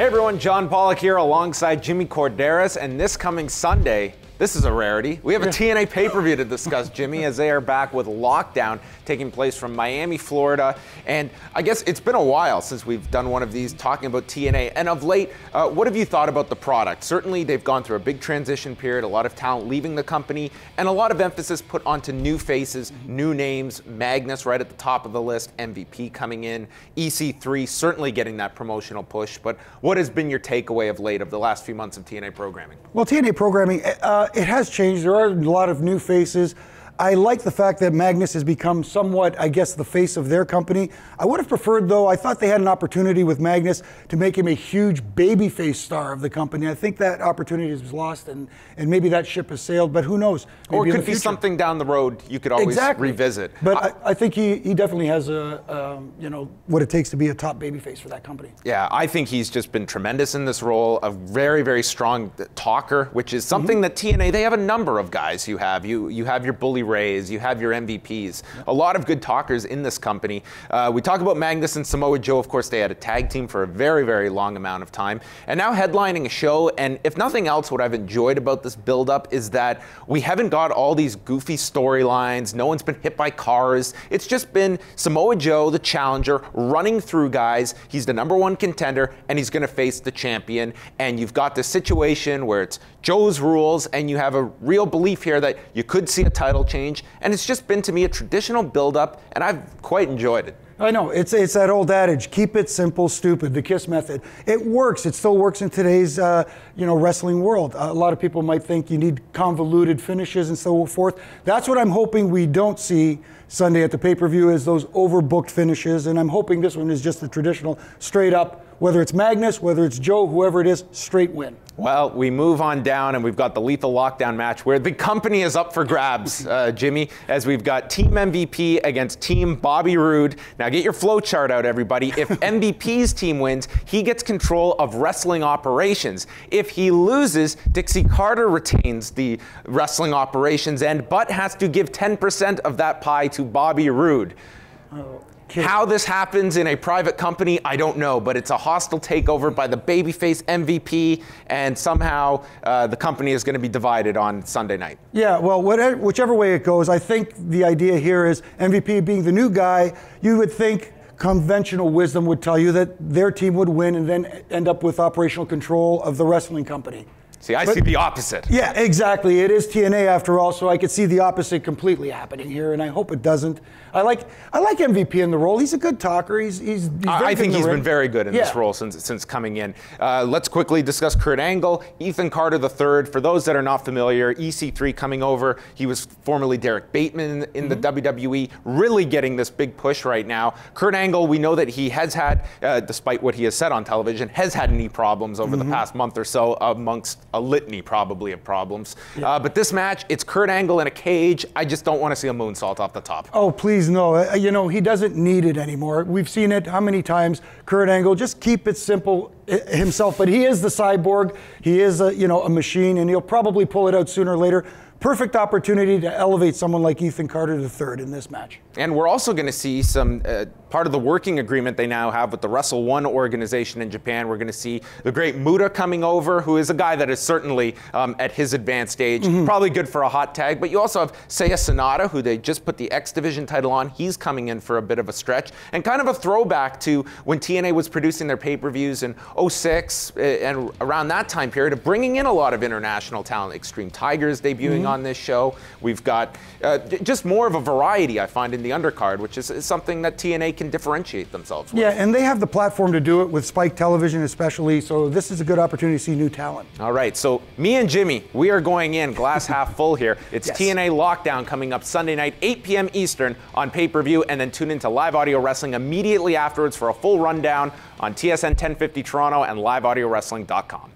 Hey everyone, John Pollock here alongside Jimmy Corderas, and this coming Sunday, this is a rarity. We have a TNA pay-per-view to discuss, Jimmy, as they are back with Lockdown taking place from Miami, Florida. And I guess it's been a while since we've done one of these talking about TNA. And of late, what have you thought about the product? Certainly, they've gone through a big transition period, a lot of talent leaving the company, and a lot of emphasis put onto new faces, new names. Magnus right at the top of the list, MVP coming in, EC3 certainly getting that promotional push. But what has been your takeaway of late of the last few months of TNA programming? Well, TNA programming, it has changed. There are a lot of new faces. I like the fact that Magnus has become somewhat, I guess, the face of their company. I would have preferred, though, I thought they had an opportunity with Magnus to make him a huge babyface star of the company. I think that opportunity was lost, and maybe that ship has sailed, but who knows? Maybe or it could be something down the road you could always revisit. But I think he definitely has what it takes to be a top babyface for that company. Yeah, I think he's just been tremendous in this role, a very, very strong talker, which is something that TNA, they have a number of guys you have. You have your Bully Rays, you have your MVPs, a lot of good talkers in this company. We talk about Magnus and Samoa Joe. Of course, they had a tag team for a very, very long amount of time, and now headlining a show. And if nothing else, what I've enjoyed about this build-up is that we haven't got all these goofy storylines. No one's been hit by cars. It's just been Samoa Joe, the challenger, running through guys. He's the #1 contender, and he's going to face the champion. And you've got this situation where it's Joe's rules, and you have a real belief here that you could see a title change. And it's just been, to me, a traditional build-up, and I've quite enjoyed it. I know, it's that old adage, keep it simple, stupid, the KISS method. It works, it still works in today's wrestling world. A lot of people might think you need convoluted finishes and so forth. That's what I'm hoping we don't see Sunday at the pay-per-view, is those overbooked finishes, and I'm hoping this one is just the traditional, straight up, whether it's Magnus, whether it's Joe, whoever it is, straight win. Well, we move on down, and we've got the Lethal Lockdown match where the company is up for grabs, Jimmy, as we've got Team MVP against Team Bobby Roode. Now get your flow chart out, everybody. If MVP's team wins, he gets control of wrestling operations. If he loses, Dixie Carter retains the wrestling operations end, but has to give 10% of that pie to Bobby Roode. How this happens in a private company, I don't know, but it's a hostile takeover by the babyface MVP, and somehow the company is going to be divided on Sunday night. Yeah, well, whichever way it goes, I think the idea here is MVP being the new guy, you would think conventional wisdom would tell you that their team would win and then end up with operational control of the wrestling company. See, I see the opposite. Yeah, exactly. It is TNA after all, so I could see the opposite completely happening here, and I hope it doesn't. I like MVP in the role. He's a good talker. I think he's been very good in this role since coming in. Let's quickly discuss Kurt Angle, Ethan Carter III. For those that are not familiar, EC3 coming over. He was formerly Derek Bateman in the WWE, really getting this big push right now. Kurt Angle, we know that he has had, despite what he has said on television, has had knee problems over the past month or so, amongst a litany probably of problems. But this match, it's Kurt Angle in a cage. I just don't want to see a moonsault off the top. Oh, please no. He doesn't need it anymore. We've seen it how many times. Kurt Angle, just keep it simple himself. But he is the cyborg. He is a machine, and he'll probably pull it out sooner or later. Perfect opportunity to elevate someone like Ethan Carter III in this match. And we're also going to see some part of the working agreement they now have with the Wrestle One organization in Japan. We're going to see the great Muta coming over, who is a guy that is certainly at his advanced age, probably good for a hot tag. But you also have Seiya Sanada, who they just put the X Division title on. He's coming in for a bit of a stretch, and kind of a throwback to when TNA was producing their pay-per-views in 06 and around that time period of bringing in a lot of international talent. Extreme Tigers debuting on this show. We've got just more of a variety, I find, in the undercard, which is something that TNA can differentiate themselves with. Yeah, and they have the platform to do it with Spike Television especially, so this is a good opportunity to see new talent. All right, so me and Jimmy, we are going in glass half full here. It's TNA Lockdown coming up Sunday night, 8 p.m. Eastern on pay-per-view, and then tune into Live Audio Wrestling immediately afterwards for a full rundown on TSN 1050 Toronto and liveaudiowrestling.com.